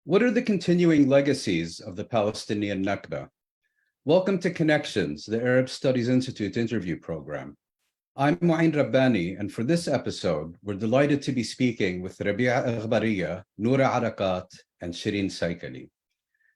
What are the continuing legacies of the Palestinian Nakba? Welcome to Connections, the Arab Studies Institute interview program. I'm Mouin Rabbani, and for this episode, we're delighted to be speaking with Rabea Eghbariah, Noura Erakat, and Sherene Seikaly.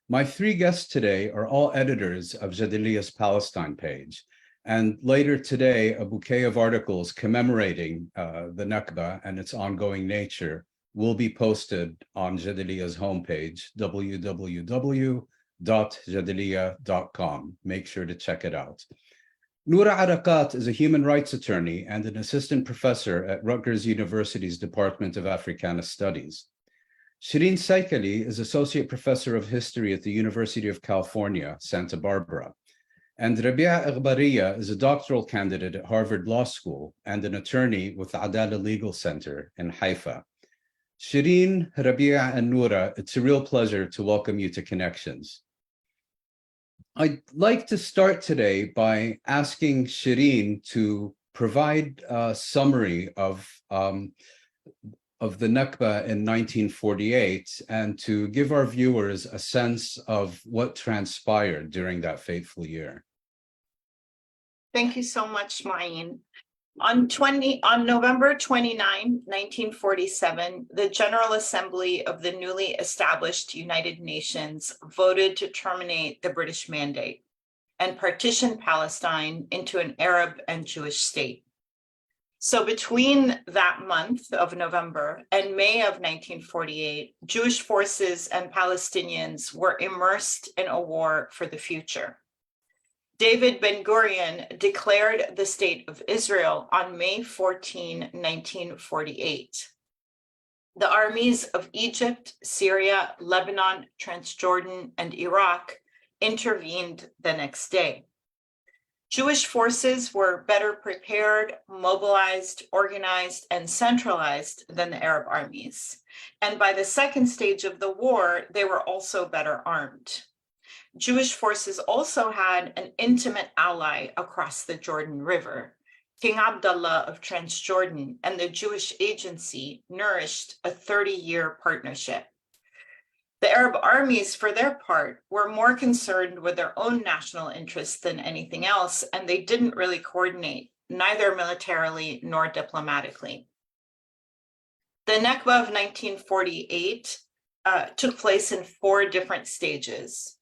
My three guests today are all editors of Jadaliyya's Palestine page, and later today, a bouquet of articles commemorating the Nakba and its ongoing nature will be posted on Jadaliyya's homepage, www.jadaliyya.com. Make sure to check it out. Noura Erakat is a human rights attorney and an assistant professor at Rutgers University's Department of Africana Studies. Sherene Seikaly is associate professor of history at the University of California, Santa Barbara. And Rabea Eghbariah is a doctoral candidate at Harvard Law School and an attorney with the Adalah Legal Center in Haifa. Sherene, Rabea, and Noura, it's a real pleasure to welcome you to Connections. I'd like to start today by asking Sherene to provide a summary of the Nakba in 1948 and to give our viewers a sense of what transpired during that fateful year. Thank you so much, Mouin. On November 29, 1947, the General Assembly of the newly established United Nations voted to terminate the British Mandate and partition Palestine into an Arab and Jewish state. So between that month of November and May of 1948, Jewish forces and Palestinians were immersed in a war for the future. David Ben-Gurion declared the State of Israel on May 14, 1948. The armies of Egypt, Syria, Lebanon, Transjordan, and Iraq intervened the next day. Jewish forces were better prepared, mobilized, organized, and centralized than the Arab armies. And by the second stage of the war, they were also better armed. Jewish forces also had an intimate ally across the Jordan River. King Abdullah of Transjordan and the Jewish Agency nourished a 30-year partnership. The Arab armies, for their part, were more concerned with their own national interests than anything else, and they didn't really coordinate, neither militarily nor diplomatically. The Nakba of 1948 took place in 4 different stages.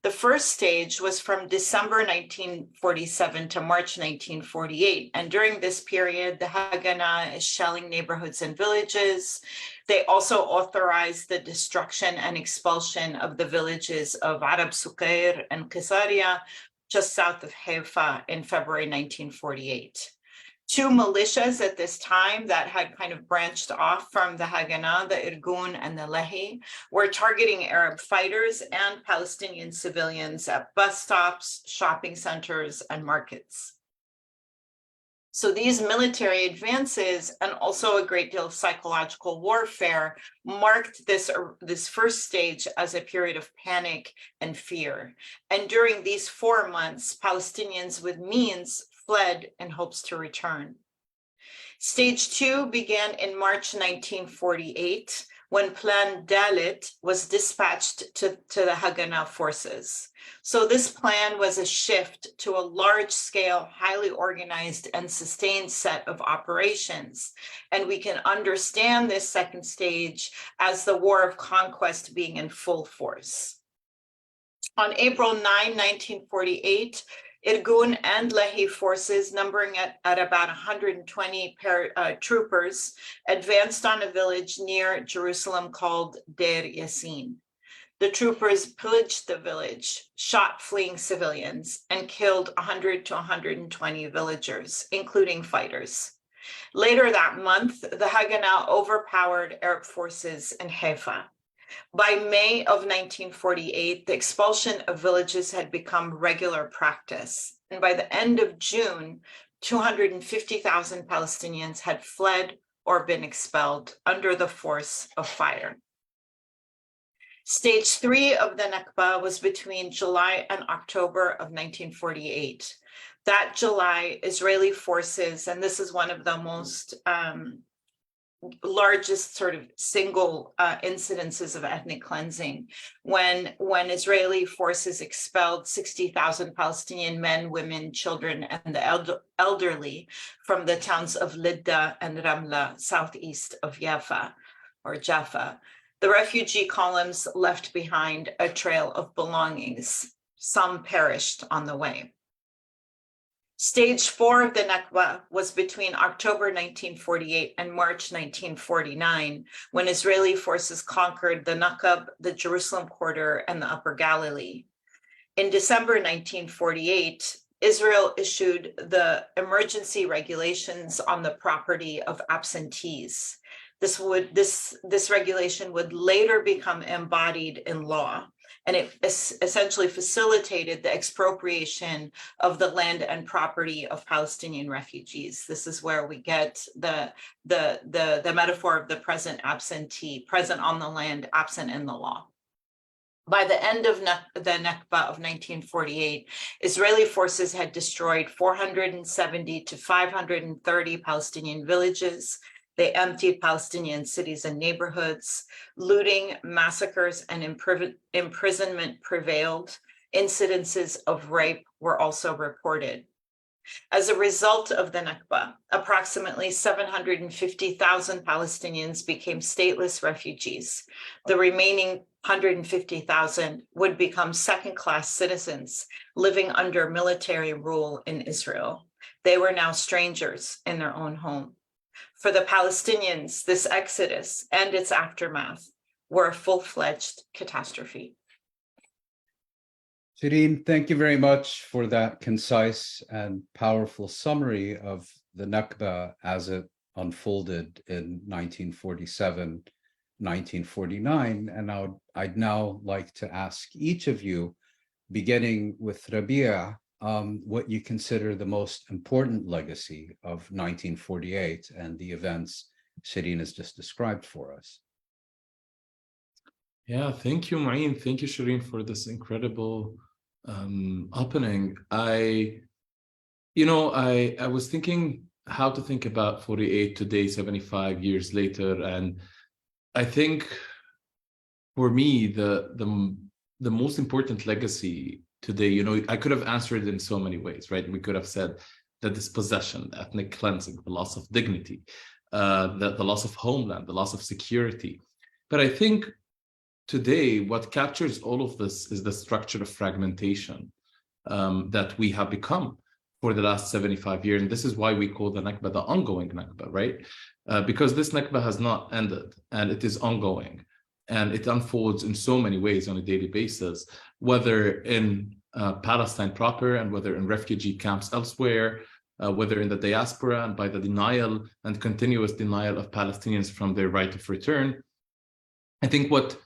The first stage was from December 1947 to March 1948. And during this period, the Haganah is shelling neighborhoods and villages. They also authorized the destruction and expulsion of the villages of Arab Sukair and Qisaria, just south of Haifa in February 1948. 2 militias at this time that had kind of branched off from the Haganah, the Irgun and the Lehi, were targeting Arab fighters and Palestinian civilians at bus stops, shopping centers, and markets. So these military advances and also a great deal of psychological warfare marked this first stage as a period of panic and fear. And during these 4 months, Palestinians with means fled in hopes to return. Stage 2 began in March 1948 when Plan Dalit was dispatched to the Haganah forces. So this plan was a shift to a large-scale, highly organized and sustained set of operations. And we can understand this second stage as the war of conquest being in full force. On April 9, 1948, Irgun and Lehi forces, numbering at about 120 troopers, advanced on a village near Jerusalem called Deir Yassin. The troopers pillaged the village, shot fleeing civilians, and killed 100 to 120 villagers, including fighters. Later that month, the Haganah overpowered Arab forces in Haifa. By May of 1948, the expulsion of villages had become regular practice. And by the end of June, 250,000 Palestinians had fled or been expelled under the force of fire. Stage 3 of the Nakba was between July and October of 1948. That July, Israeli forces, and this is one of the most largest sort of single incidences of ethnic cleansing when Israeli forces expelled 60,000 Palestinian men, women, children, and the elderly from the towns of Lidda and Ramla, southeast of Jaffa. The refugee columns left behind a trail of belongings. Some perished on the way. Stage 4 of the Nakba was between October 1948 and March 1949, when Israeli forces conquered the Nakba, the Jerusalem Quarter, and the Upper Galilee. In December 1948, Israel issued the emergency regulations on the property of absentees. This regulation would later become embodied in law, and it essentially facilitated the expropriation of the land and property of Palestinian refugees. This is where we get the metaphor of the present absentee, present on the land, absent in the law. By the end of the Nakba of 1948, Israeli forces had destroyed 470 to 530 Palestinian villages. They emptied Palestinian cities and neighborhoods. Looting, massacres, and imprisonment prevailed. Incidences of rape were also reported. As a result of the Nakba, approximately 750,000 Palestinians became stateless refugees. The remaining 150,000 would become second-class citizens living under military rule in Israel. They were now strangers in their own home. For the Palestinians, this exodus and its aftermath were a full-fledged catastrophe. Sherene, thank you very much for that concise and powerful summary of the Nakba as it unfolded in 1947, 1949. And I'd now like to ask each of you, beginning with Rabea, what you consider the most important legacy of 1948 and the events Sherene has just described for us. Yeah, thank you, Mouin. Thank you, Sherene, for this incredible opening. I was thinking how to think about 48 today, 75 years later, and I think for me the most important legacy today, I could have answered it in so many ways, right? We could have said the dispossession, the ethnic cleansing, the loss of dignity, the loss of homeland, the loss of security. But I think today, what captures all of this is the structure of fragmentation that we have become for the last 75 years. And this is why we call the Nakba the ongoing Nakba, right? Because this Nakba has not ended and it is ongoing. And it unfolds in so many ways on a daily basis, whether in Palestine proper and whether in refugee camps elsewhere, whether in the diaspora and by the denial and continuous denial of Palestinians from their right of return. I think what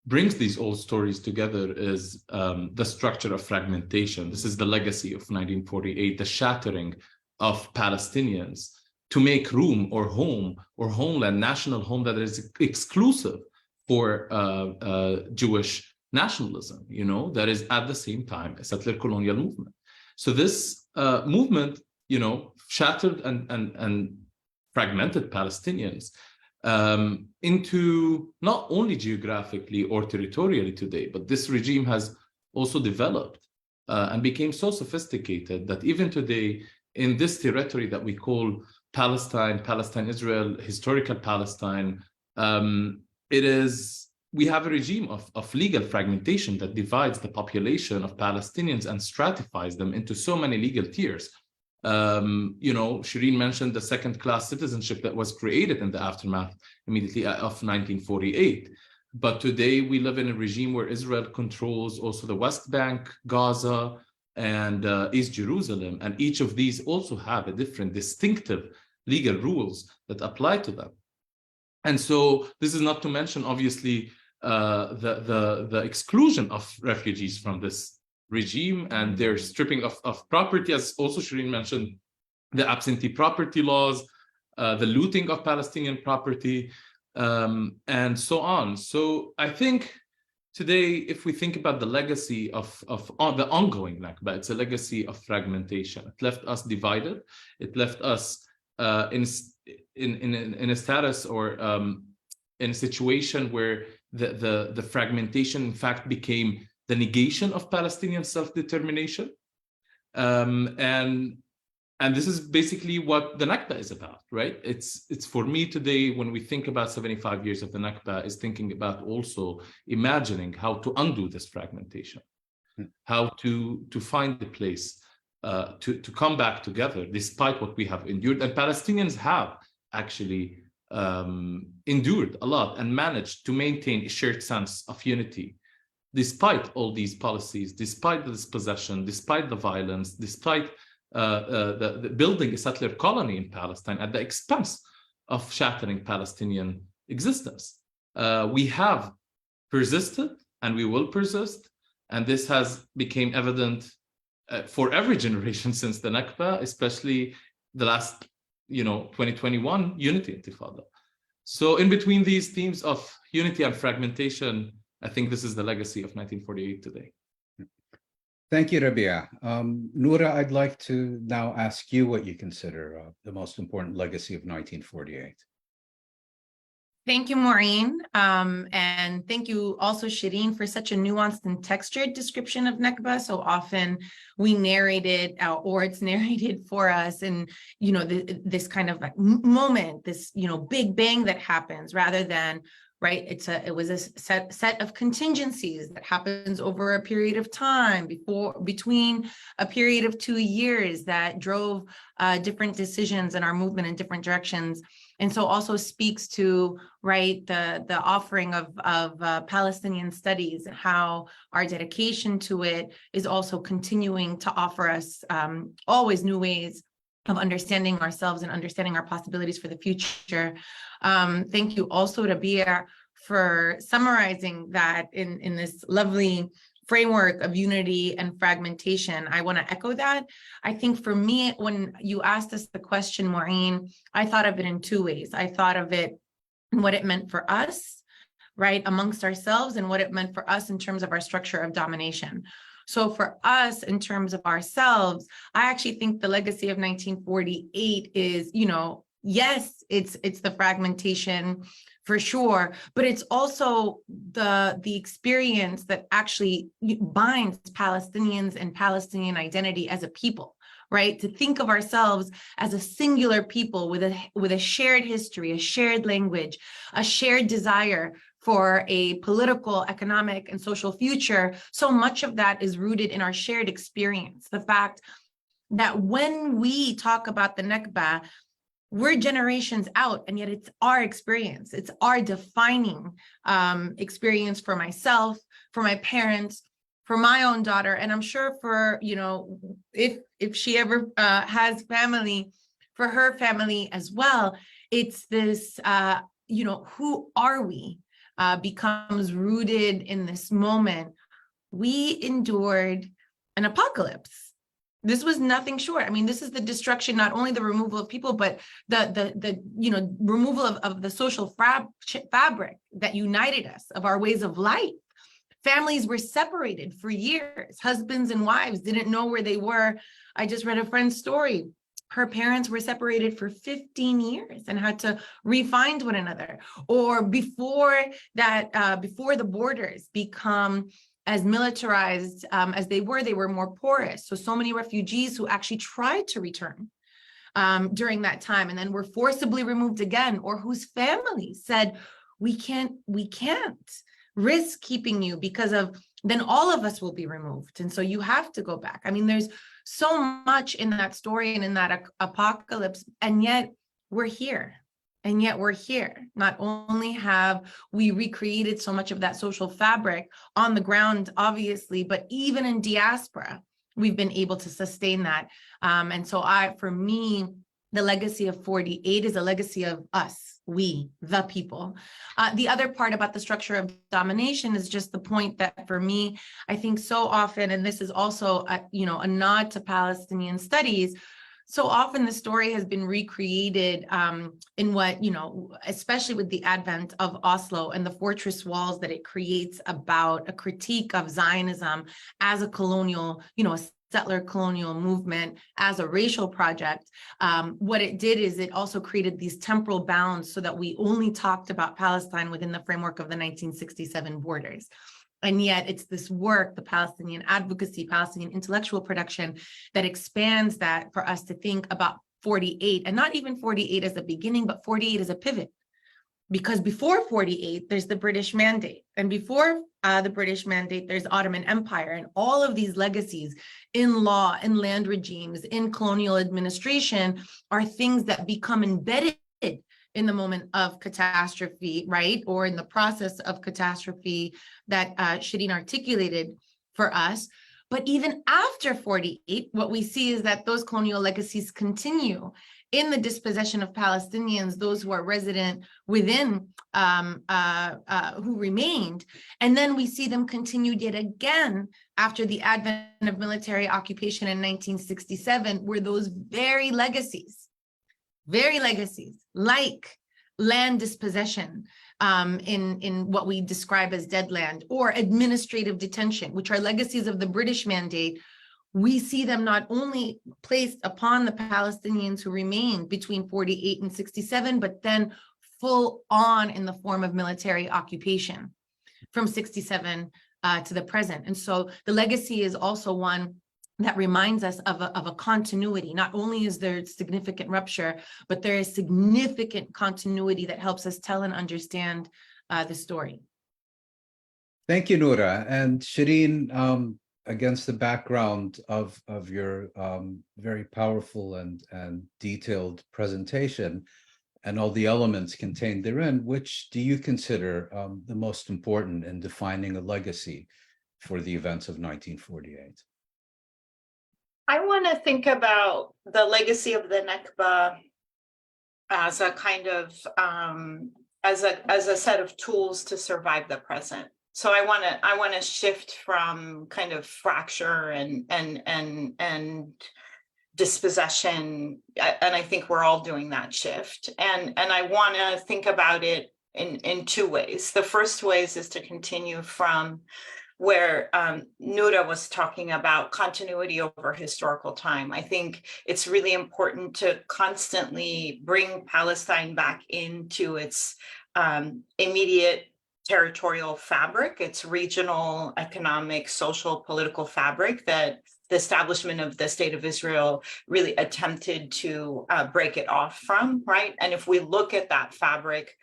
brings these old stories together is the structure of fragmentation. This is the legacy of 1948, the shattering of Palestinians to make room or home or homeland, national home that is exclusive for Jewish nationalism, that is at the same time a settler colonial movement. So this movement, shattered and fragmented Palestinians into not only geographically or territorially today, but this regime has also developed and became so sophisticated that even today in this territory that we call Palestine, Israel, historical Palestine, we have a regime of legal fragmentation that divides the population of Palestinians and stratifies them into so many legal tiers. Sherene mentioned the second-class citizenship that was created in the aftermath immediately of 1948. But today we live in a regime where Israel controls also the West Bank, Gaza, and East Jerusalem. And each of these also have a different distinctive legal rules that apply to them. And so this is not to mention, obviously, the exclusion of refugees from this regime and their stripping of property, as also Sherene mentioned, the absentee property laws, the looting of Palestinian property, and so on. So I think today, if we think about the legacy of the ongoing Nakba, it's a legacy of fragmentation. It left us divided. It left us in a status or in a situation where the fragmentation, in fact, became the negation of Palestinian self-determination. And this is basically what the Nakba is about, right? It's for me today, when we think about 75 years of the Nakba, is thinking about also imagining how to undo this fragmentation, how to find the place to come back together despite what we have endured. And Palestinians have actually endured a lot and managed to maintain a shared sense of unity despite all these policies, despite the dispossession, despite the violence, despite the building a settler colony in Palestine at the expense of shattering Palestinian existence. We have persisted and we will persist, and this has become evident for every generation since the Nakba, especially the last 2021 Unity Intifada. So in between these themes of unity and fragmentation, I think this is the legacy of 1948 today. Thank you, Rabea. Noura, I'd like to now ask you what you consider the most important legacy of 1948. Thank you, Maureen. And thank you also, Sherene, for such a nuanced and textured description of Nakba. So often we narrate it or it's narrated for us and, this kind of moment, this, big bang that happens rather than, right? It was a set of contingencies that happens over a period of time between a period of 2 years that drove different decisions in our movement in different directions. And so also speaks to, right, the offering of Palestinian studies and how our dedication to it is also continuing to offer us always new ways of understanding ourselves and understanding our possibilities for the future. Thank you also, Rabea, for summarizing that in this lovely framework of unity and fragmentation. I want to echo that. I think for me, when you asked us the question, Maureen, I thought of it in 2 ways. I thought of it and what it meant for us, right, amongst ourselves, and what it meant for us in terms of our structure of domination. So for us, in terms of ourselves, I actually think the legacy of 1948 is, yes, it's the fragmentation for sure, but it's also the experience that actually binds Palestinians and Palestinian identity as a people, right? To think of ourselves as a singular people with a shared history, a shared language, a shared desire for a political, economic, and social future. So much of that is rooted in our shared experience. The fact that when we talk about the Nakba, we're generations out, and yet it's our experience. It's our defining experience for myself, for my parents, for my own daughter, and I'm sure for, if she ever has family, for her family as well. It's this, who are we becomes rooted in this moment. We endured an apocalypse. This was nothing short. I mean, this is the destruction, not only the removal of people, but the removal of the social fabric that united us, of our ways of life. Families were separated for years. Husbands and wives didn't know where they were. I just read a friend's story. Her parents were separated for 15 years and had to re-find one another. Or before that, before the borders become as militarized as they were more porous. So many refugees who actually tried to return during that time and then were forcibly removed again, or whose families said, we can't risk keeping you because then all of us will be removed. And so you have to go back. I mean, there's so much in that story and in that apocalypse, and yet we're here. And yet we're here. Not only have we recreated so much of that social fabric on the ground, obviously, but even in diaspora, we've been able to sustain that. And so for me, the legacy of 48 is a legacy of us, we, the people. The other part about the structure of domination is just the point that for me, I think so often, and this is also a nod to Palestinian studies, so often the story has been recreated in what, especially with the advent of Oslo and the fortress walls that it creates about a critique of Zionism as a colonial, a settler colonial movement as a racial project, what it did is it also created these temporal bounds so that we only talked about Palestine within the framework of the 1967 borders. And yet it's this work, the Palestinian advocacy, Palestinian intellectual production, that expands that for us to think about 48, and not even 48 as a beginning, but 48 as a pivot. Because before 48, there's the British Mandate. And before the British Mandate, there's Ottoman Empire. And all of these legacies in law, in land regimes, in colonial administration are things that become embedded in the moment of catastrophe, right? Or in the process of catastrophe that Sherene articulated for us. But even after 48, what we see is that those colonial legacies continue in the dispossession of Palestinians, those who are resident within, who remained. And then we see them continued yet again after the advent of military occupation in 1967, where those very legacies like land dispossession in what we describe as dead land, or administrative detention, which are legacies of the British Mandate, we see them not only placed upon the Palestinians who remained between 48 and 67, but then full on in the form of military occupation from 67 to the present. And so the legacy is also one that reminds us of a continuity. Not only is there significant rupture, but there is significant continuity that helps us tell and understand the story. Thank you, Noura. And Sherene, against the background of your very powerful and detailed presentation and all the elements contained therein, which do you consider the most important in defining a legacy for the events of 1948? I want to think about the legacy of the Nakba as a kind of as a set of tools to survive the present. So I want to shift from kind of fracture and dispossession, and I think we're all doing that shift. And I want to think about it in two ways. The first ways is to continue from where Noura was talking about continuity over historical time. I think it's really important to constantly bring Palestine back into its immediate territorial fabric, its regional, economic, social, political fabric that the establishment of the State of Israel really attempted to break it off from, right? And if we look at that fabric,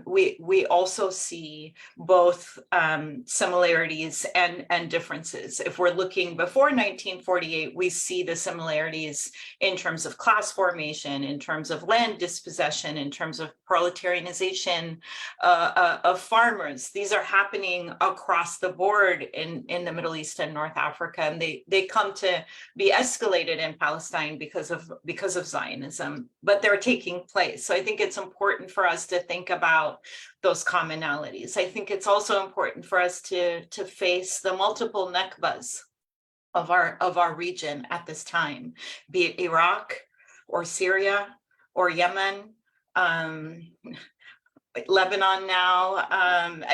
we also see both similarities and differences. If we're looking before 1948, we see the similarities in terms of class formation, in terms of land dispossession, in terms of proletarianization of farmers. These are happening across the board in the Middle East and North Africa, and they come to be escalated in Palestine because of Zionism, but they're taking place. So I think it's important for us to think about those commonalities. I think it's also important for us to face the multiple Nakbas of our region at this time, be it Iraq or Syria or Yemen, Lebanon now,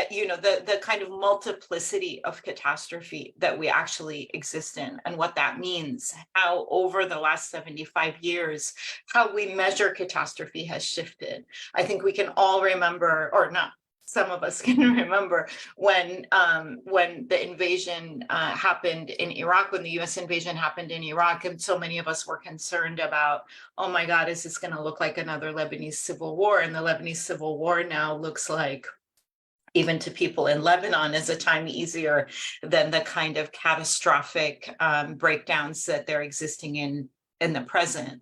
the kind of multiplicity of catastrophe that we actually exist in, and what that means, how over the last 75 years, how we measure catastrophe has shifted. I think we can all remember, or not, some of us can remember when the invasion happened in Iraq, when the US invasion happened in Iraq, and so many of us were concerned about, oh my God, is this going to look like another Lebanese civil war? And the Lebanese civil war now looks like, even to people in Lebanon, is a time easier than the kind of catastrophic breakdowns that they're existing in the present.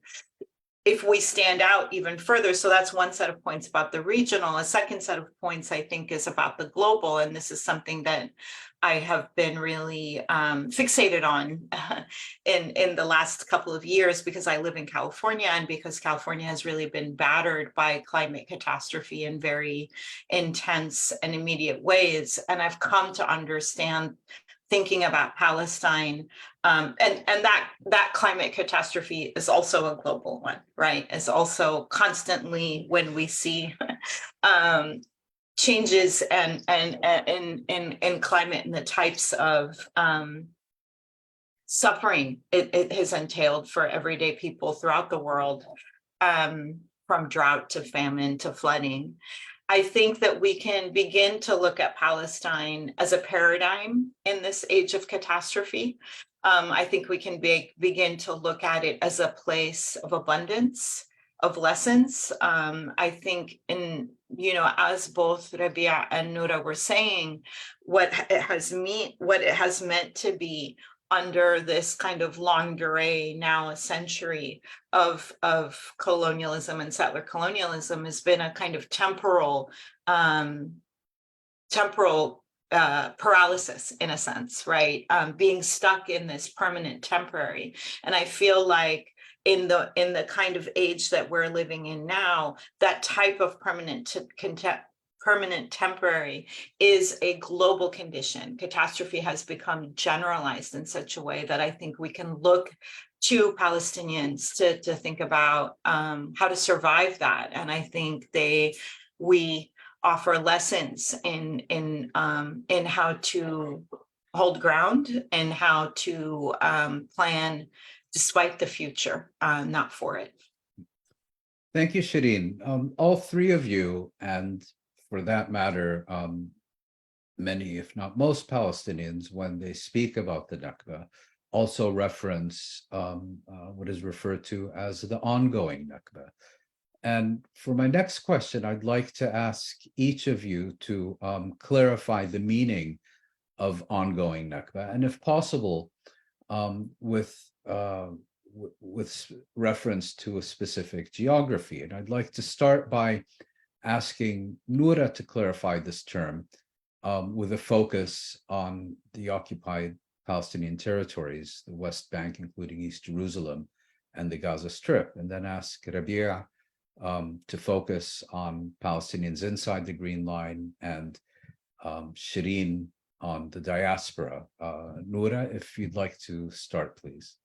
If we stand out even further, so that's one set of points about the regional. A second set of points, I think, is about the global. And this is something that I have been really fixated on in the last couple of years, because I live in California, and because California has really been battered by climate catastrophe in very intense and immediate ways. And I've come to understand, thinking about Palestine, and that climate catastrophe is also a global one, right? It's also constantly, when we see changes in climate and the types of suffering it has entailed for everyday people throughout the world, from drought to famine to flooding. I think that we can begin to look at Palestine as a paradigm in this age of catastrophe. I think we can begin to look at it as a place of abundance, of lessons. I think as both Rabea and Noura were saying, what it has meant to be under this kind of longue durée, now a century of colonialism and settler colonialism, has been a kind of temporal paralysis, in a sense, right? Being stuck in this permanent temporary. And I feel like in the kind of age that we're living in now, that type of permanent temporary is a global condition. Catastrophe has become generalized in such a way that I think we can look to Palestinians to think about how to survive that. And I think we offer lessons in how to hold ground and how to plan despite the future, not for it. Thank you, Sherene. All three of you, and for that matter, many, if not most Palestinians, when they speak about the Nakba, also reference what is referred to as the ongoing Nakba. And for my next question, I'd like to ask each of you to clarify the meaning of ongoing Nakba, and if possible, with reference to a specific geography. And I'd like to start by asking Noura to clarify this term with a focus on the occupied Palestinian territories, the West Bank, including East Jerusalem, and the Gaza Strip, and then ask Rabea to focus on Palestinians inside the Green Line, and Sherene on the diaspora. Noura, if you'd like to start, please.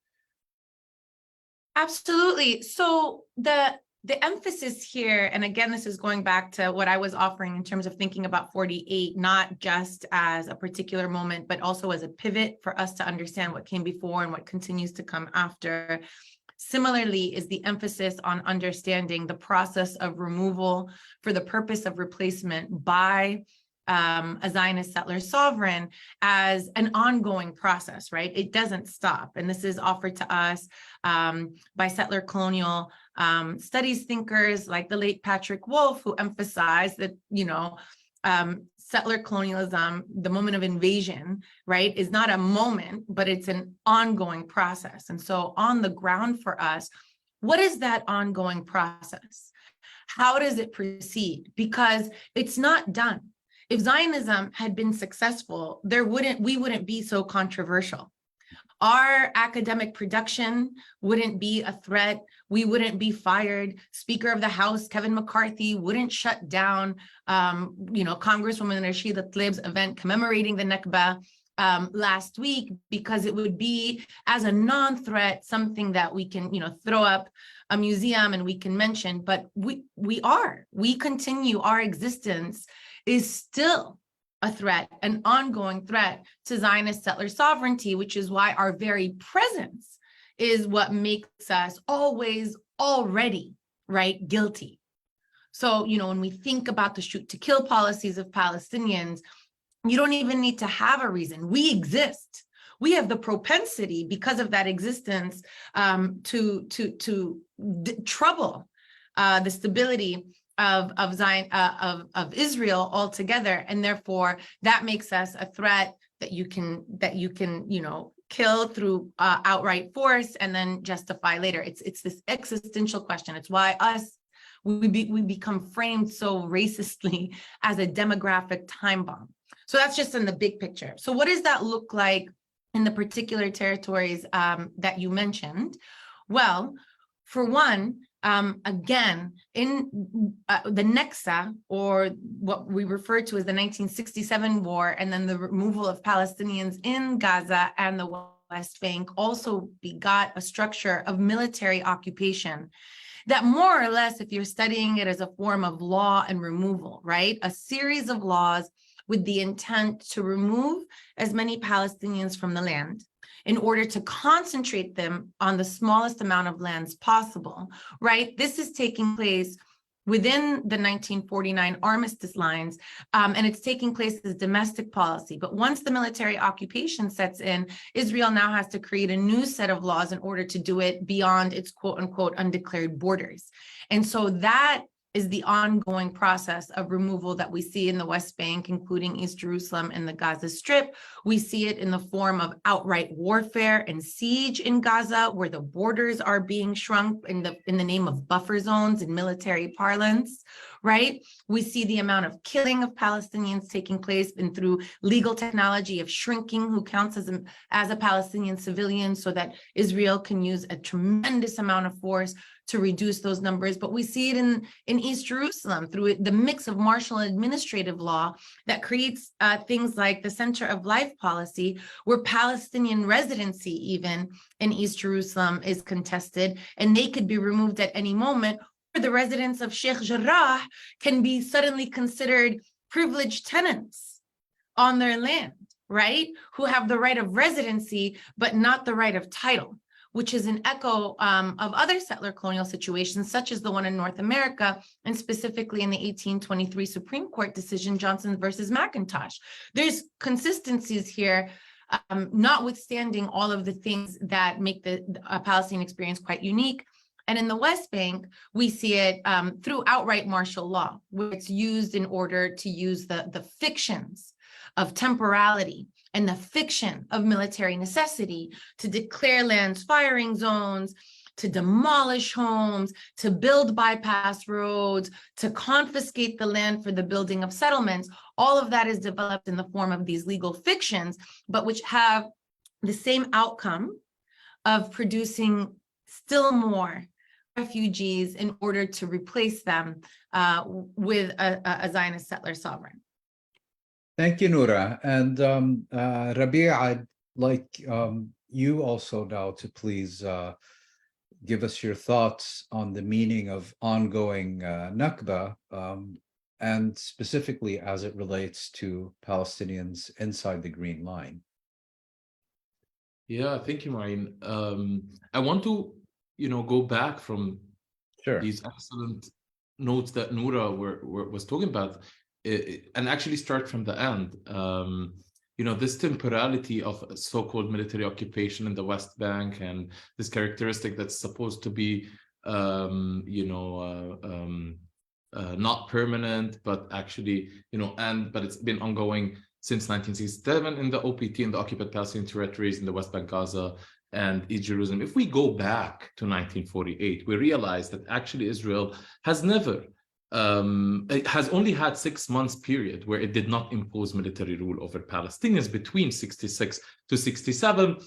Absolutely. So the emphasis here, and again, this is going back to what I was offering in terms of thinking about 48, not just as a particular moment, but also as a pivot for us to understand what came before and what continues to come after. Similarly, is the emphasis on understanding the process of removal for the purpose of replacement by a Zionist settler sovereign as an ongoing process, right? It doesn't stop. And this is offered to us by settler colonial studies thinkers like the late Patrick Wolf, who emphasized that, settler colonialism, the moment of invasion, right, is not a moment, but it's an ongoing process. And so on the ground for us, what is that ongoing process? How does it proceed? Because it's not done. If Zionism had been successful, we wouldn't be so controversial. Our academic production wouldn't be a threat. We wouldn't be fired. Speaker of the House, Kevin McCarthy, wouldn't shut down, Congresswoman Rashida Tlaib's event commemorating the Nakba last week, because it would be, as a non-threat, something that we can, throw up a museum and we can mention. But we continue, our existence is still a threat, an ongoing threat to Zionist settler sovereignty, which is why our very presence is what makes us always already, right, guilty. So, when we think about the shoot to kill policies of Palestinians, you don't even need to have a reason. We exist. We have the propensity, because of that existence, to trouble the stability of Zion, of Israel altogether, and therefore that makes us a threat that you can kill through outright force and then justify later. It's this existential question. It's why we become framed so racistly as a demographic time bomb. So that's just in the big picture. So what does that look like in the particular territories that you mentioned? Well, for one, again, in the Nakba, or what we refer to as the 1967 war, and then the removal of Palestinians in Gaza and the West Bank, also begot a structure of military occupation that more or less, if you're studying it as a form of law and removal, right? A series of laws with the intent to remove as many Palestinians from the land in order to concentrate them on the smallest amount of lands possible, right? This is taking place within the 1949 armistice lines, and it's taking place as domestic policy. But once the military occupation sets in, Israel now has to create a new set of laws in order to do it beyond its quote unquote undeclared borders. And so that is the ongoing process of removal that we see in the West Bank, including East Jerusalem and the Gaza Strip. We see it in the form of outright warfare and siege in Gaza, where the borders are being shrunk in the name of buffer zones in military parlance, right? We see the amount of killing of Palestinians taking place and through legal technology of shrinking who counts as a Palestinian civilian so that Israel can use a tremendous amount of force to reduce those numbers. But we see it in East Jerusalem through the mix of martial and administrative law that creates things like the Center of Life policy, where Palestinian residency even in East Jerusalem is contested, and they could be removed at any moment. Or the residents of Sheikh Jarrah can be suddenly considered privileged tenants on their land, right? Who have the right of residency, but not the right of title, which is an echo of other settler colonial situations, such as the one in North America, and specifically in the 1823 Supreme Court decision, Johnson versus McIntosh. There's consistencies here, notwithstanding all of the things that make the Palestinian experience quite unique. And in the West Bank, we see it through outright martial law, where it's used in order to use the fictions of temporality and the fiction of military necessity to declare lands firing zones, to demolish homes, to build bypass roads, to confiscate the land for the building of settlements. All of that is developed in the form of these legal fictions, but which have the same outcome of producing still more refugees in order to replace them with a Zionist settler sovereign. Thank you, Noura. And Rabea, I'd like you also now to please give us your thoughts on the meaning of ongoing Nakba, and specifically as it relates to Palestinians inside the Green Line. Yeah, thank you, Mouin. I want to, go back from these excellent notes that Noura was talking about, and actually start from the end. This temporality of so-called military occupation in the West Bank, and this characteristic that's supposed to be, not permanent, but actually, but it's been ongoing since 1967 in the OPT, in the occupied Palestinian territories in the West Bank, Gaza, and East Jerusalem. If we go back to 1948, we realize that actually Israel has never, it has only had 6 months period where it did not impose military rule over Palestinians between 66 to 67,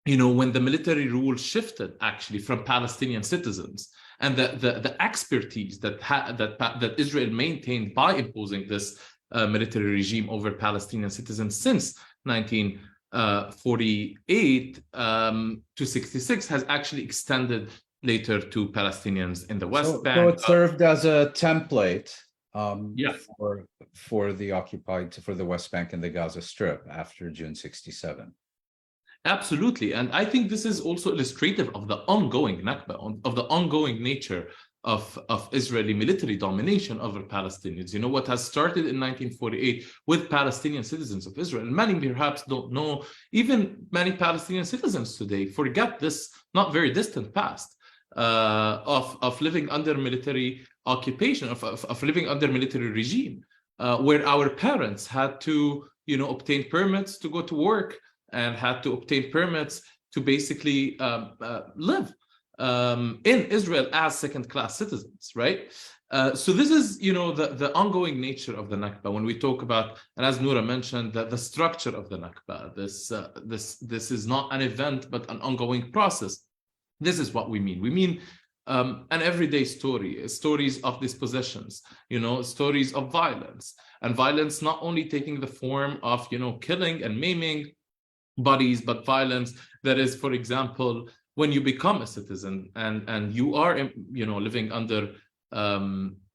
when the military rule shifted actually from Palestinian citizens, and the expertise that Israel maintained by imposing this military regime over Palestinian citizens since 1948 to 66 has actually extended later to Palestinians in the West Bank. So it served as a template for the West Bank and the Gaza Strip after June 67. Absolutely. And I think this is also illustrative of the ongoing Nakba, of the ongoing nature of Israeli military domination over Palestinians. What has started in 1948 with Palestinian citizens of Israel. And many perhaps don't know, even many Palestinian citizens today forget this not very distant past of living under military occupation, of living under military regime, where our parents had to, obtain permits to go to work, and had to obtain permits to basically live in Israel as second-class citizens, right? So this is, the ongoing nature of the Nakba. When we talk about, and as Noura mentioned, the structure of the Nakba, this is not an event, but an ongoing process. This is what we mean. We mean an everyday story, stories of dispossessions, stories of violence, and violence not only taking the form of, killing and maiming bodies, but violence that is, for example, when you become a citizen and you are, living under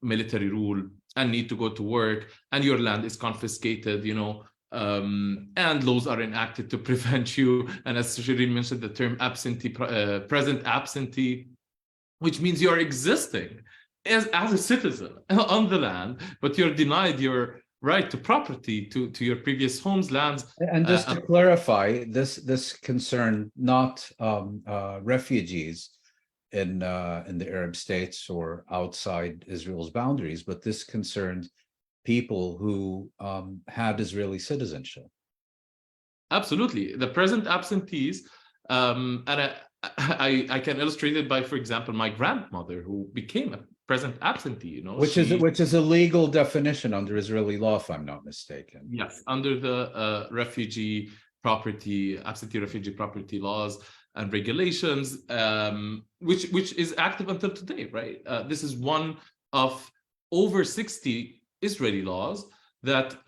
military rule, and need to go to work, and your land is confiscated, and laws are enacted to prevent you. And as Sherene mentioned, the term present absentee, which means you're existing as a citizen on the land, but you're denied your right to property, to your previous homes, lands. And just to clarify, this concerned not refugees in the Arab states or outside Israel's boundaries, but this concerned people who had Israeli citizenship. Absolutely. The present absentees, and I can illustrate it by, for example, my grandmother, who became a present absentee, Which is a legal definition under Israeli law, if I'm not mistaken. Yes, under the absentee refugee property laws and regulations, which is active until today, right? This is one of over 60 Israeli laws that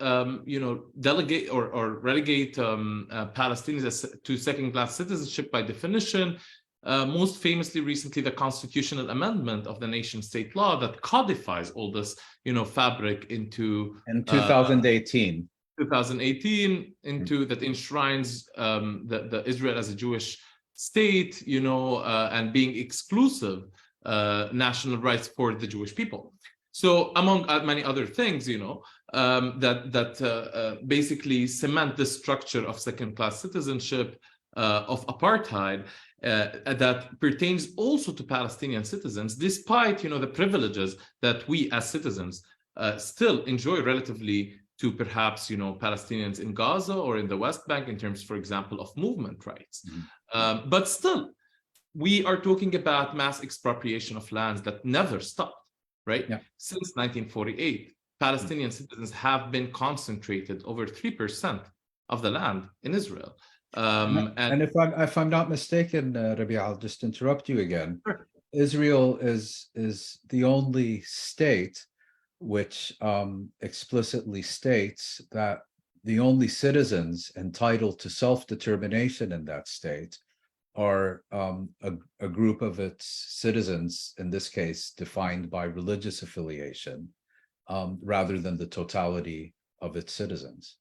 delegate or relegate Palestinians to second-class citizenship by definition. Most famously, recently, the constitutional amendment of the nation-state law that codifies all this, fabric into in 2018. 2018 into that enshrines the Israel as a Jewish state, and being exclusive national rights for the Jewish people. So among many other things, that basically cement the structure of second-class citizenship, of apartheid, that pertains also to Palestinian citizens, despite the privileges that we as citizens still enjoy relatively to perhaps Palestinians in Gaza or in the West Bank in terms, for example, of movement rights. Mm-hmm. But still, we are talking about mass expropriation of lands that never stopped. Right? Yeah. Since 1948, Palestinian citizens have been concentrated over 3% of the land in Israel. And if I'm not mistaken, Rabea, I'll just interrupt you again. Sure. Israel is the only state which explicitly states that the only citizens entitled to self-determination in that state are a group of its citizens, in this case, defined by religious affiliation, rather than the totality of its citizens.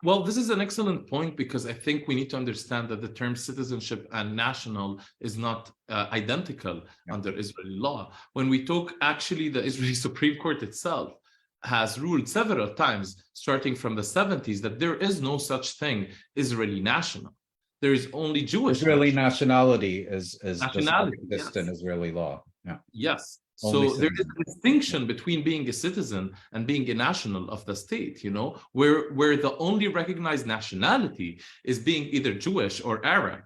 Well, this is an excellent point, because I think we need to understand that the term citizenship and national is not identical under Israeli law. When we talk, actually, the Israeli Supreme Court itself has ruled several times, starting from the 70s, that there is no such thing Israeli national. There is only Jewish. Israeli nationality is nationality, exist in Israeli law. Yeah. Yes. So there is a distinction between being a citizen and being a national of the state, where the only recognized nationality is being either Jewish or Arab.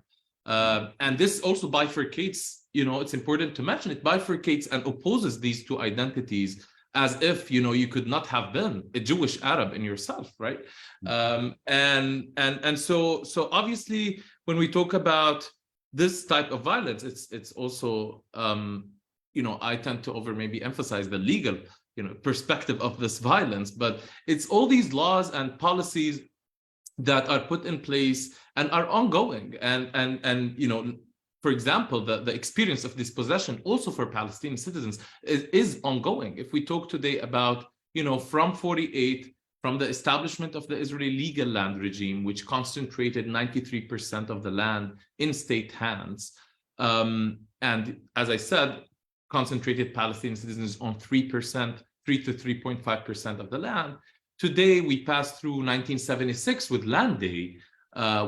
And this also bifurcates, it's important to mention, it bifurcates and opposes these two identities as if, you could not have been a Jewish Arab in yourself, right? And so obviously, when we talk about this type of violence, it's also, I tend to maybe emphasize the legal, perspective of this violence, but it's all these laws and policies that are put in place and are ongoing. And for example, the experience of dispossession also for Palestinian citizens is ongoing. If we talk today about, from 48, from the establishment of the Israeli legal land regime, which concentrated 93% of the land in state hands, and as I said, concentrated Palestinian citizens on 3% to 3.5% of the land. Today, we passed through 1976 with Land Day,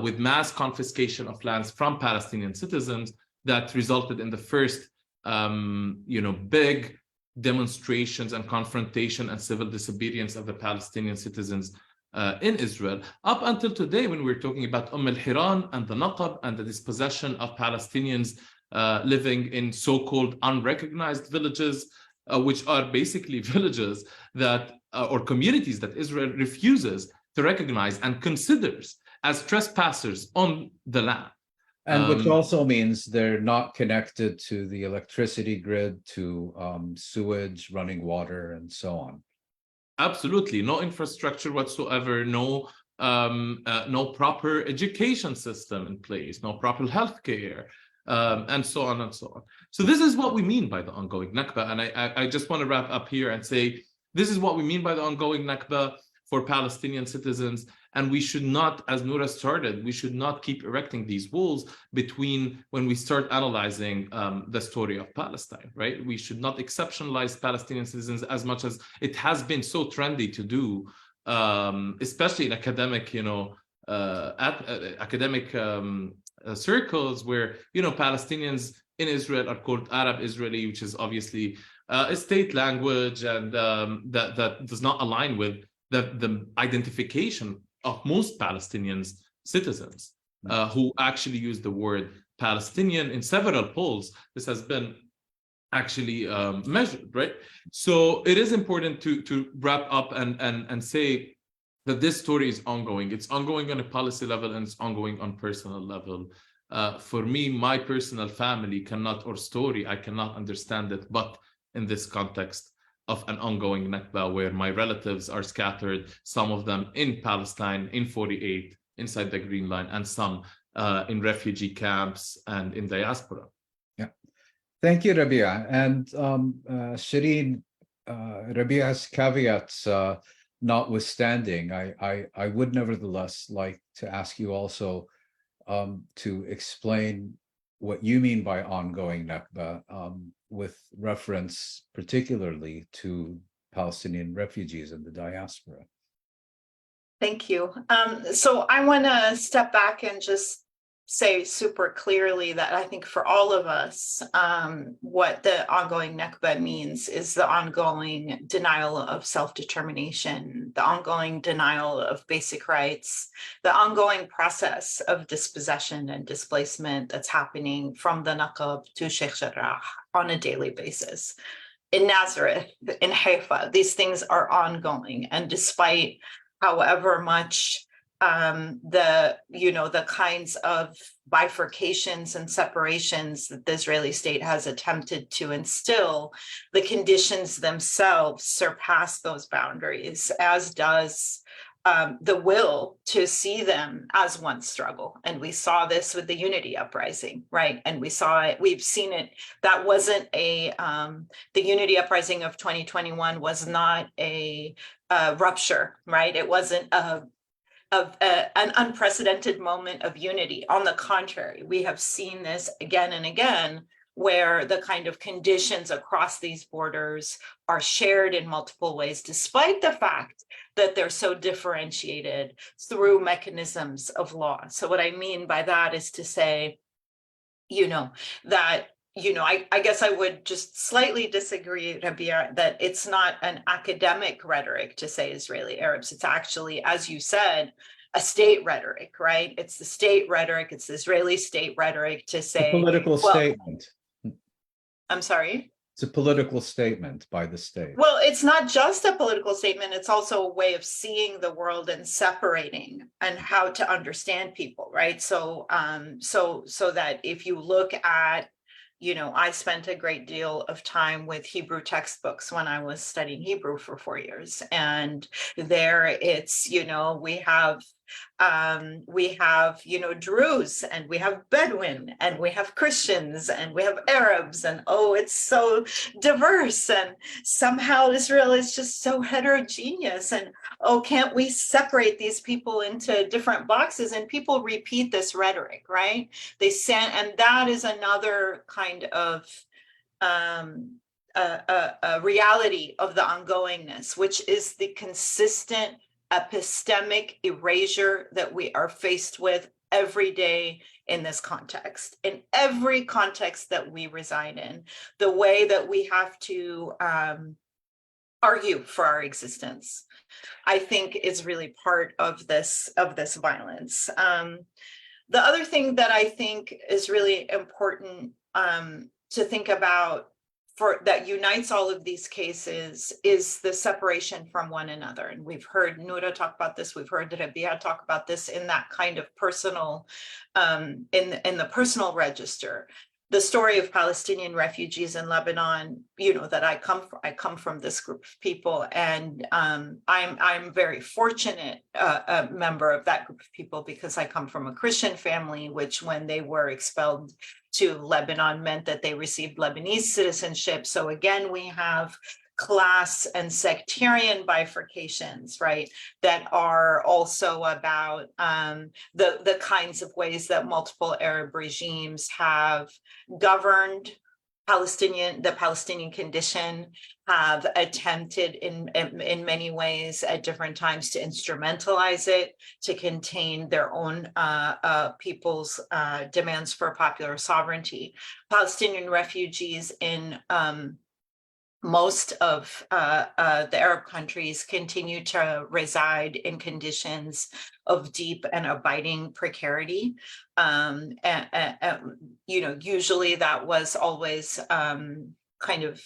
with mass confiscation of lands from Palestinian citizens that resulted in the first, big demonstrations and confrontation and civil disobedience of the Palestinian citizens in Israel. Up until today, when we're talking about al-Hiran and the Nakba and the dispossession of Palestinians living in so-called unrecognized villages, which are basically villages that, or communities that Israel refuses to recognize and considers as trespassers on the land. And which also means they're not connected to the electricity grid, to sewage, running water, and so on. Absolutely, no infrastructure whatsoever, no proper education system in place, no proper healthcare, and so on and so on. So this is what we mean by the ongoing Nakba. And I just want to wrap up here and say, This is what we mean by the ongoing Nakba for Palestinian citizens. And we should not, as Noura started, we should not keep erecting these walls between when we start analyzing the story of Palestine, right? We should not exceptionalize Palestinian citizens as much as it has been so trendy to do, especially in academic, academic circles where, Palestinians in Israel are called Arab Israeli, which is obviously a state language, and that does not align with the identification of most Palestinians citizens who actually use the word Palestinian in several polls. This has been actually measured, right? So it is important to wrap up and say that this story is ongoing. It's ongoing on a policy level and it's ongoing on personal level. For me, my personal family cannot, or story, I cannot understand it, but in this context of an ongoing Nakba where my relatives are scattered, some of them in Palestine, in 48, inside the Green Line, and some in refugee camps and in diaspora. Yeah. Thank you, Rabea. And Sherene, Rabea's caveats notwithstanding, I would nevertheless like to ask you also to explain what you mean by ongoing Nakba, with reference particularly to Palestinian refugees in the diaspora. Thank you. So I want to step back and just say super clearly that I think for all of us, what the ongoing Nakba means is the ongoing denial of self-determination, the ongoing denial of basic rights, the ongoing process of dispossession and displacement that's happening from the Nakab to Sheikh Jarrah on a daily basis. In Nazareth, in Haifa, these things are ongoing, and despite however much the kinds of bifurcations and separations that the Israeli state has attempted to instill, the conditions themselves surpass those boundaries, as does the will to see them as one struggle. And we saw this with the Unity Uprising, right? And we saw it, we've seen it. That wasn't the Unity Uprising of 2021 was not a rupture, right? It wasn't an unprecedented moment of unity. On the contrary, we have seen this again and again, where the kind of conditions across these borders are shared in multiple ways, despite the fact that they're so differentiated through mechanisms of law. So what I mean by that is to say, that I guess I would just slightly disagree, Rabea, that it's not an academic rhetoric to say Israeli Arabs. It's actually, as you said, a state rhetoric, right? It's the state rhetoric. It's the Israeli state rhetoric to say— A political statement. I'm sorry? It's a political statement by the state. Well, it's not just a political statement. It's also a way of seeing the world and separating and how to understand people, right? So that if you look at, I spent a great deal of time with Hebrew textbooks when I was studying Hebrew for 4 years. And there it's, we have Druze, and we have Bedouin, and we have Christians, and we have Arabs, and it's so diverse, and somehow Israel is just so heterogeneous, and can't we separate these people into different boxes? And people repeat this rhetoric, right? And that is another kind of a reality of the ongoingness, which is the consistent epistemic erasure that we are faced with every day in this context, in every context that we reside in, the way that we have to argue for our existence, I think is really part of this violence. The other thing that I think is really important to think about that unites all of these cases is the separation from one another. And we've heard Noura talk about this, we've heard Rabea talk about this in that kind of personal, in the personal register. The story of Palestinian refugees in Lebanon, that I come from this group of people, and I'm very fortunate a member of that group of people, because I come from a Christian family, which when they were expelled to Lebanon meant that they received Lebanese citizenship. So again, we have class and sectarian bifurcations, right? That are also about the kinds of ways that multiple Arab regimes have governed the Palestinian condition, have attempted in many ways at different times to instrumentalize it, to contain their own people's demands for popular sovereignty. Palestinian refugees in most of the Arab countries continue to reside in conditions of deep and abiding precarity. Usually that was always kind of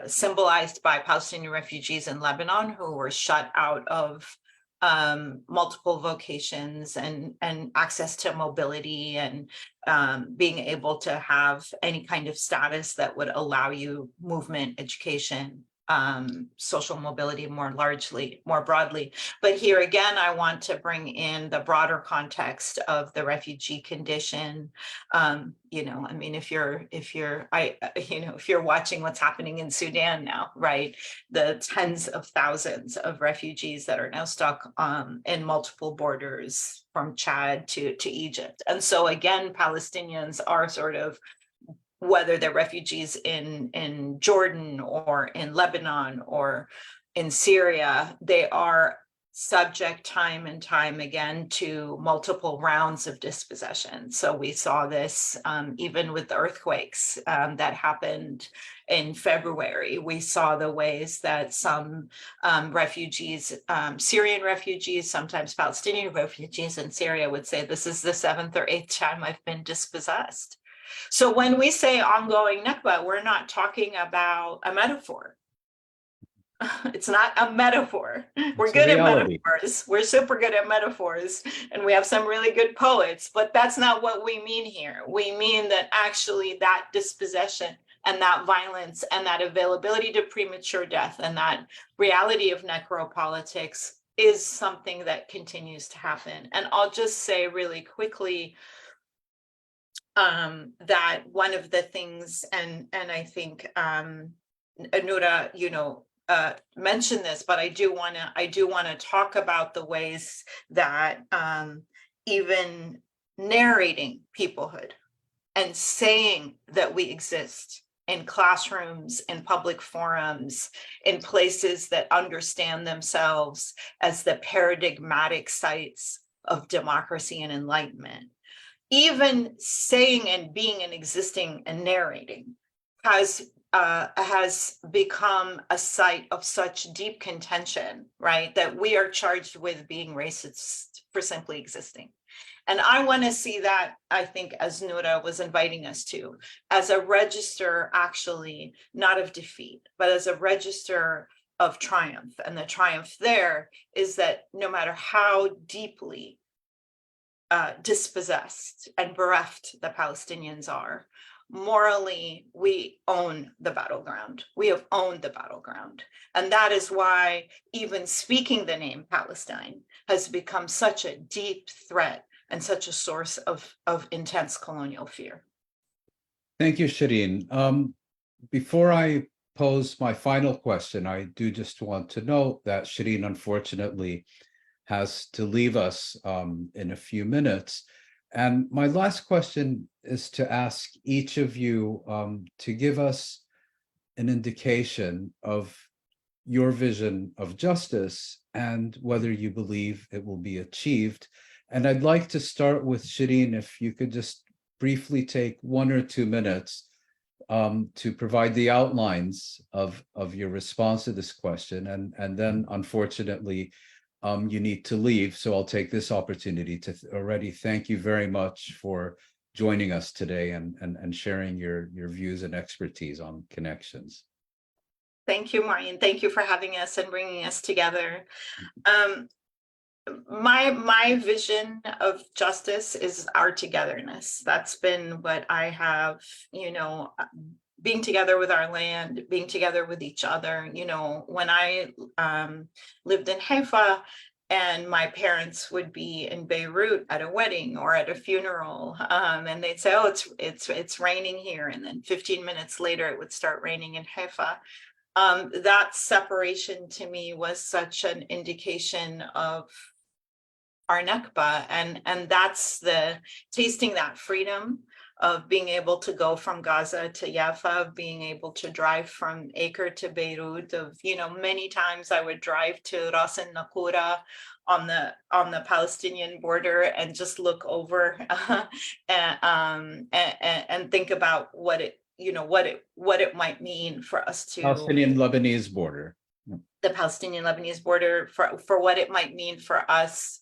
symbolized by Palestinian refugees in Lebanon who were shut out of multiple vocations and access to mobility and being able to have any kind of status that would allow you movement, education, social mobility more broadly. But here again, I want to bring in the broader context of the refugee condition. If you're watching what's happening in Sudan now, right? The tens of thousands of refugees that are now stuck in multiple borders from Chad to Egypt. And so again, Palestinians are sort of, whether they're refugees in Jordan or in Lebanon or in Syria, they are subject time and time again to multiple rounds of dispossession. So we saw this even with the earthquakes that happened in February. We saw the ways that some refugees, Syrian refugees, sometimes Palestinian refugees in Syria would say, this is the 7th or 8th time I've been dispossessed. So when we say ongoing Nakba, we're not talking about a metaphor. It's not a metaphor. We're good at metaphors. We're super good at metaphors, and we have some really good poets, but that's not what we mean here. We mean that actually that dispossession and that violence and that availability to premature death and that reality of necropolitics is something that continues to happen. And I'll just say really quickly, that one of the things, and I think Noura, mentioned this, but I do want to talk about the ways that even narrating peoplehood and saying that we exist in classrooms, in public forums, in places that understand themselves as the paradigmatic sites of democracy and enlightenment. Even saying and being and existing and narrating has become a site of such deep contention, right? That we are charged with being racist for simply existing. And I want to see that, I think, as Noura was inviting us to, as a register, actually, not of defeat, but as a register of triumph. And the triumph there is that no matter how deeply dispossessed and bereft the Palestinians are, morally, we own the battleground. We have owned the battleground. And that is why even speaking the name Palestine has become such a deep threat and such a source of intense colonial fear. Thank you, Sherene. Before I pose my final question, I do just want to note that Sherene, unfortunately, has to leave us in a few minutes. And my last question is to ask each of you to give us an indication of your vision of justice and whether you believe it will be achieved. And I'd like to start with Sherene, if you could just briefly take 1 or 2 minutes to provide the outlines of your response to this question. And then, unfortunately, you need to leave, so I'll take this opportunity to already thank you very much for joining us today and sharing your views and expertise on connections. Thank you, Mouin. Thank you for having us and bringing us together. My vision of justice is our togetherness. That's been what I have, being together with our land, being together with each other. When I lived in Haifa and my parents would be in Beirut at a wedding or at a funeral, and they'd say, oh, it's raining here. And then 15 minutes later, it would start raining in Haifa. that separation to me was such an indication of our Nakba, and that's the tasting that freedom of being able to go from Gaza to Jaffa, of being able to drive from Acre to Beirut, of, you know, many times I would drive to Ras al Naqoura on the Palestinian border and just look over and think about what it, you know, what it might mean for us to Palestinian Lebanese border. the Palestinian Lebanese border, for what it might mean for us,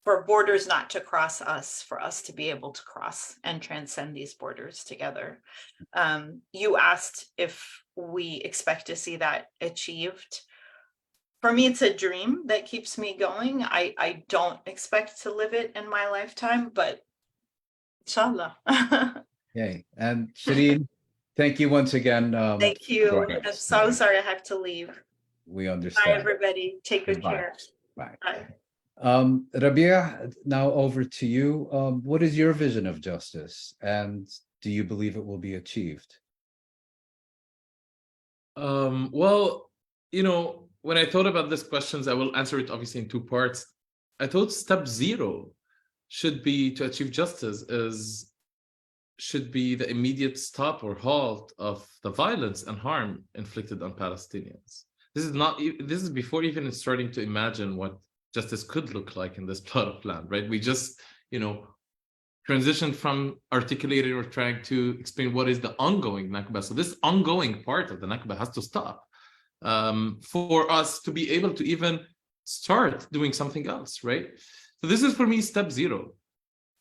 for borders not to cross us, for us to be able to cross and transcend these borders together. You asked if we expect to see that achieved. For me, it's a dream that keeps me going. I don't expect to live it in my lifetime, but inshallah. Yay. And Sherene, thank you once again. Thank you. joining I'm us so today. sorry I have to leave. We Bye, understand. everybody. Take good Goodbye. care. Bye. Bye. Rabea, now over to you. What is your vision of justice, and do you believe it will be achieved? Well, you know, when I thought about these questions, I will answer it obviously in two parts. I thought step 0 should be to achieve justice should be the immediate stop or halt of the violence and harm inflicted on Palestinians. This is before even starting to imagine what justice could look like in this plot of land, right? We just, you know, transitioned from articulating or trying to explain what is the ongoing Nakba. So this ongoing part of the Nakba has to stop for us to be able to even start doing something else, right? So this is for me step 0.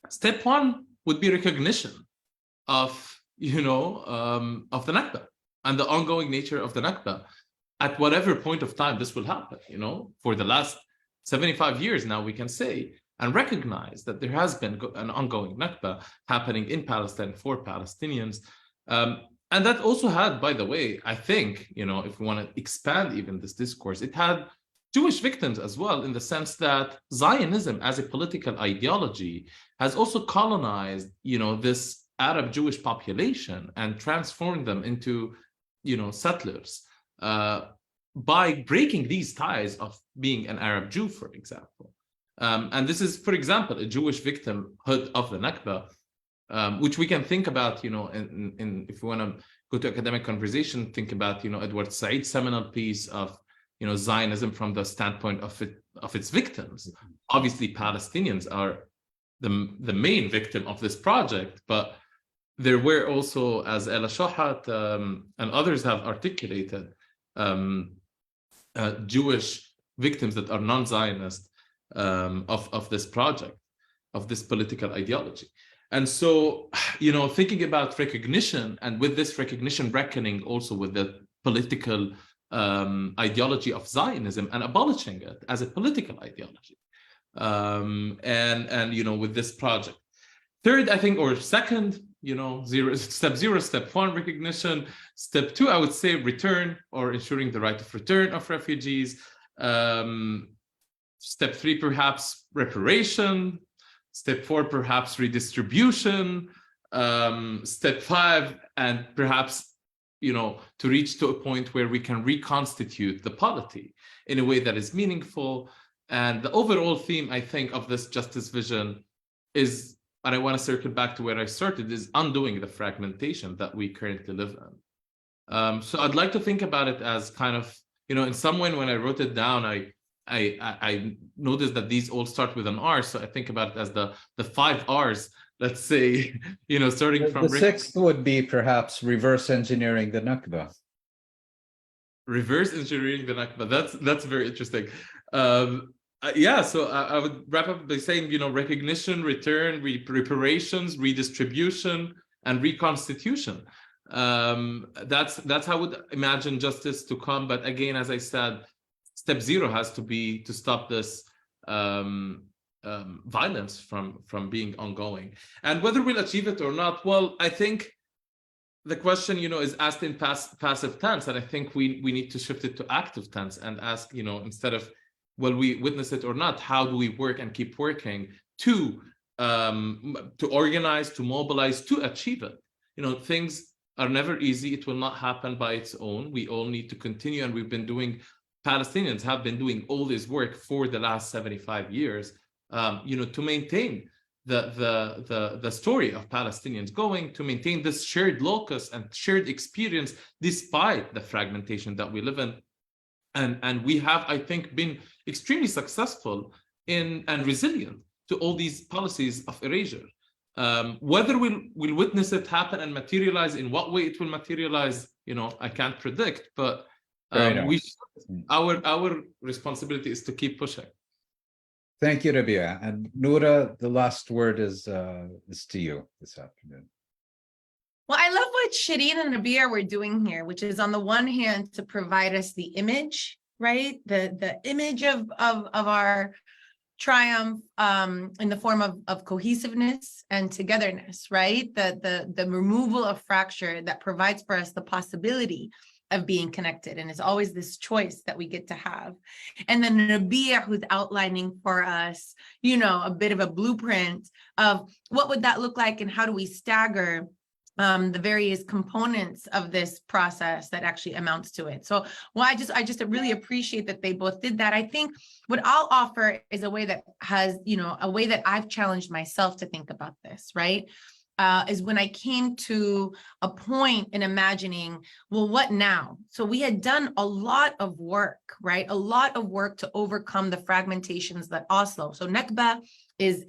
Step 1 would be recognition of, you know, of the Nakba and the ongoing nature of the Nakba at whatever point of time this will happen, you know, for the last 75 years now, we can say, and recognize that there has been an ongoing Nakba happening in Palestine for Palestinians. And that also had, by the way, I think, you know, if we want to expand even this discourse, it had Jewish victims as well, in the sense that Zionism as a political ideology has also colonized, you know, this Arab Jewish population and transformed them into, you know, settlers by breaking these ties of being an Arab Jew, for example. And this is, for example, a Jewish victimhood of the Nakba, which we can think about, you know, in if we want to go to academic conversation, think about, you know, Edward Said's seminal piece of, you know, Zionism from the standpoint of its victims. Obviously, Palestinians are the main victim of this project, but there were also, as Ella Shohat and others have articulated, Jewish victims that are non-Zionist of this project, of this political ideology. And so, you know, thinking about recognition, and with this recognition reckoning also with the political ideology of Zionism and abolishing it as a political ideology, and you know, with this project. Third, I think, or second, you know, step 0, step 1, recognition. Step 2, I would say return, or ensuring the right of return of refugees. Step 3, perhaps reparation. Step 4, perhaps redistribution. Step 5, and perhaps, you know, to reach to a point where we can reconstitute the polity in a way that is meaningful. And the overall theme, I think, of this justice vision is, and I want to circle back to where I started, is undoing the fragmentation that we currently live in. So I'd like to think about it as kind of, you know, in some way, when I wrote it down, I noticed that these all start with an R. So I think about it as the 5 R's, let's say, you know, starting from the 6th would be perhaps reverse engineering the Nakba. Reverse engineering the Nakba. That's very interesting. Yeah, so I would wrap up by saying, you know, recognition, return, reparations, redistribution, and reconstitution. That's how I would imagine justice to come. But again, as I said, step 0 has to be to stop this violence from being ongoing. And whether we'll achieve it or not, well, I think the question, you know, is asked in passive tense, and I think we need to shift it to active tense and ask, you know, instead of will we witness it or not, how do we work and keep working to organize, to mobilize, to achieve it? You know, things are never easy. It will not happen by its own. We all need to continue, and Palestinians have been doing all this work for the last 75 years, to maintain the story of Palestinians going, to maintain this shared locus and shared experience despite the fragmentation that we live in. And we have, I think, been extremely successful and resilient to all these policies of erasure. Whether we'll witness it happen and materialize, in what way it will materialize, I can't predict, but our responsibility is to keep pushing. Thank you, Rabea. And Noura, the last word is to you this afternoon. Well, I love what Sherene and Rabea were doing here, which is on the one hand to provide us the image, right? The image of our triumph in the form of cohesiveness and togetherness, right? The removal of fracture that provides for us the possibility of being connected. And it's always this choice that we get to have. And then Rabea, who's outlining for us, a bit of a blueprint of what would that look like and how do we stagger the various components of this process that actually amounts to it. So, well, I just really appreciate that they both did that. I think what I'll offer is a way that has, a way that I've challenged myself to think about this, right? Is when I came to a point in imagining, well, what now? So we had done a lot of work, right? A lot of work to overcome the fragmentations that Oslo. So Nakba is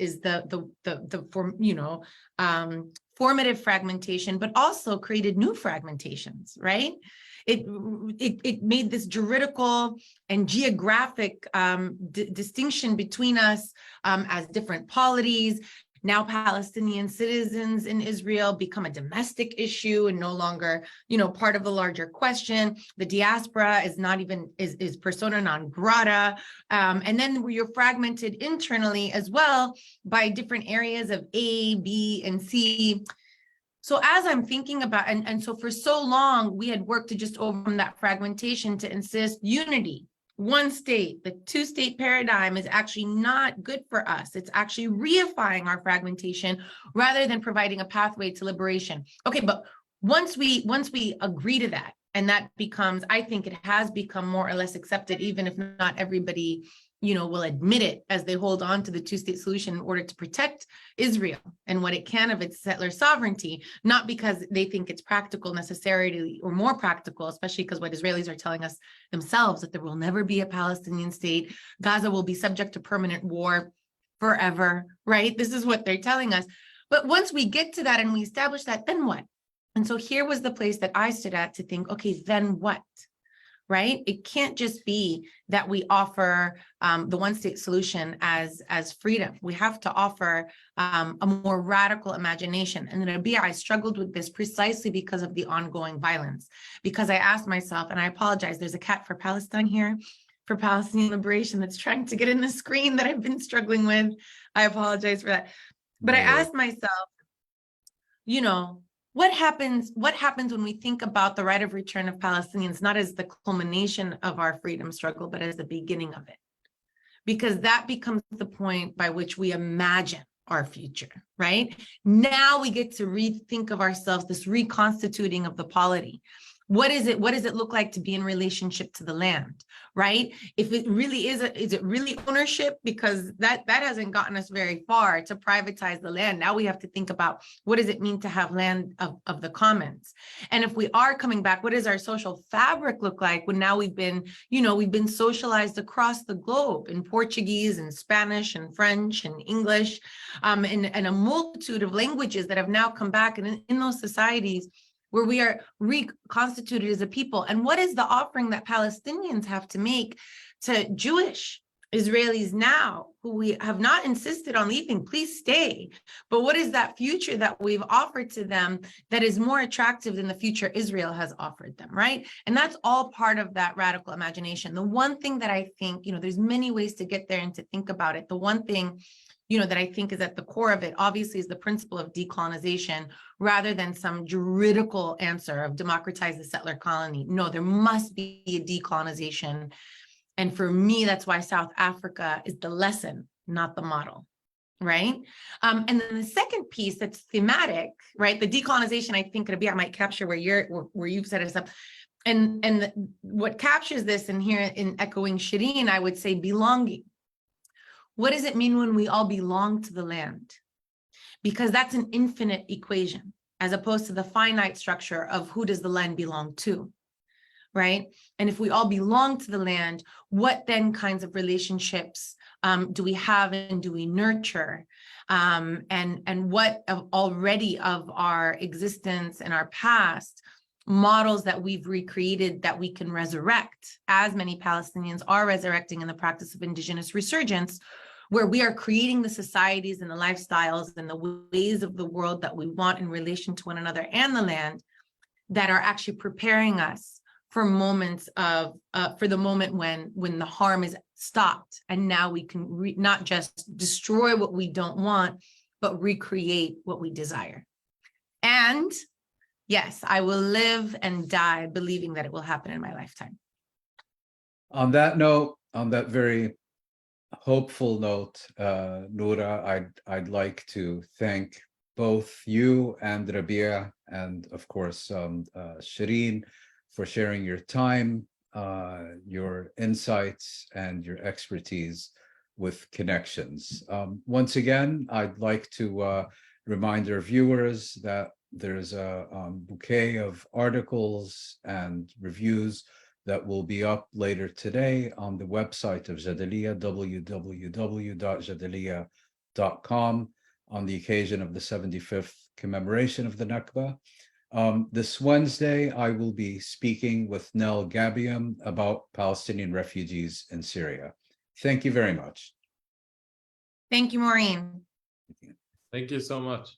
formative fragmentation, but also created new fragmentations, right? It made this juridical and geographic distinction between us as different polities. Now Palestinian citizens in Israel become a domestic issue and no longer, part of the larger question. The diaspora is not even, is persona non grata. And then you're fragmented internally as well by different areas of A, B, and C. So as I'm thinking about, and so for so long, we had worked to just overcome that fragmentation to insist unity. One state, the two-state paradigm is actually not good for us. It's actually reifying our fragmentation rather than providing a pathway to liberation. Okay, but once we agree to that, and that becomes, I think it has become more or less accepted, even if not everybody, will admit it as they hold on to the two-state solution in order to protect Israel and what it can of its settler sovereignty, not because they think it's practical necessarily or more practical, especially because what Israelis are telling us themselves, that there will never be a Palestinian state. Gaza will be subject to permanent war forever, right? This is what they're telling us. But once we get to that and we establish that, then what? And so here was the place that I stood at to think, okay, then what? Right? It can't just be that we offer the one-state solution as freedom. We have to offer a more radical imagination. And then Rabea, I struggled with this precisely because of the ongoing violence. Because I asked myself, and I apologize, there's a cat for Palestine here, for Palestinian liberation, that's trying to get in the screen that I've been struggling with. I apologize for that. But I asked myself, what happens when we think about the right of return of Palestinians, not as the culmination of our freedom struggle, but as the beginning of it? Because that becomes the point by which we imagine our future, right? Now we get to rethink of ourselves, this reconstituting of the polity. What does it look like to be in relationship to the land, right? If it really is it really ownership? Because that hasn't gotten us very far to privatize the land. Now we have to think about what does it mean to have land of the commons? And if we are coming back, what does our social fabric look like when now we've been socialized across the globe in Portuguese and Spanish and French and English, and a multitude of languages that have now come back, and in those societies where we are reconstituted as a people. And what is the offering that Palestinians have to make to Jewish Israelis now, who we have not insisted on leaving, please stay. But what is that future that we've offered to them that is more attractive than the future Israel has offered them, right? And that's all part of that radical imagination. The one thing that I think, there's many ways to get there and to think about it. The one thing that I think is at the core of it, obviously, is the principle of decolonization rather than some juridical answer of democratize the settler colony. No, there must be a decolonization. And for me, that's why South Africa is the lesson, not the model. right? And then the second piece that's thematic, right? The decolonization, I think, Rabea might capture where you've set us up. And what captures this, and here in echoing Sherene, I would say belonging. What does it mean when we all belong to the land? Because that's an infinite equation, as opposed to the finite structure of who does the land belong to, right? And if we all belong to the land, what then kinds of relationships do we have and do we nurture? And what already of our existence and our past models that we've recreated that we can resurrect, as many Palestinians are resurrecting in the practice of indigenous resurgence, where we are creating the societies and the lifestyles and the ways of the world that we want in relation to one another and the land, that are actually preparing us for moments of, for the moment when the harm is stopped. And now we can not just destroy what we don't want, but recreate what we desire. And yes, I will live and die believing that it will happen in my lifetime. On that note, on that very hopeful note, Noura, I'd like to thank both you and Rabea, and of course Sherene, for sharing your time, your insights, and your expertise with Connections. Once again, I'd like to remind our viewers that there's a bouquet of articles and reviews that will be up later today on the website of Jadaliyya, www.jadaliyya.com, on the occasion of the 75th commemoration of the Nakba. This Wednesday, I will be speaking with Nell Gabiam about Palestinian refugees in Syria. Thank you very much. Thank you, Maureen. Thank you so much.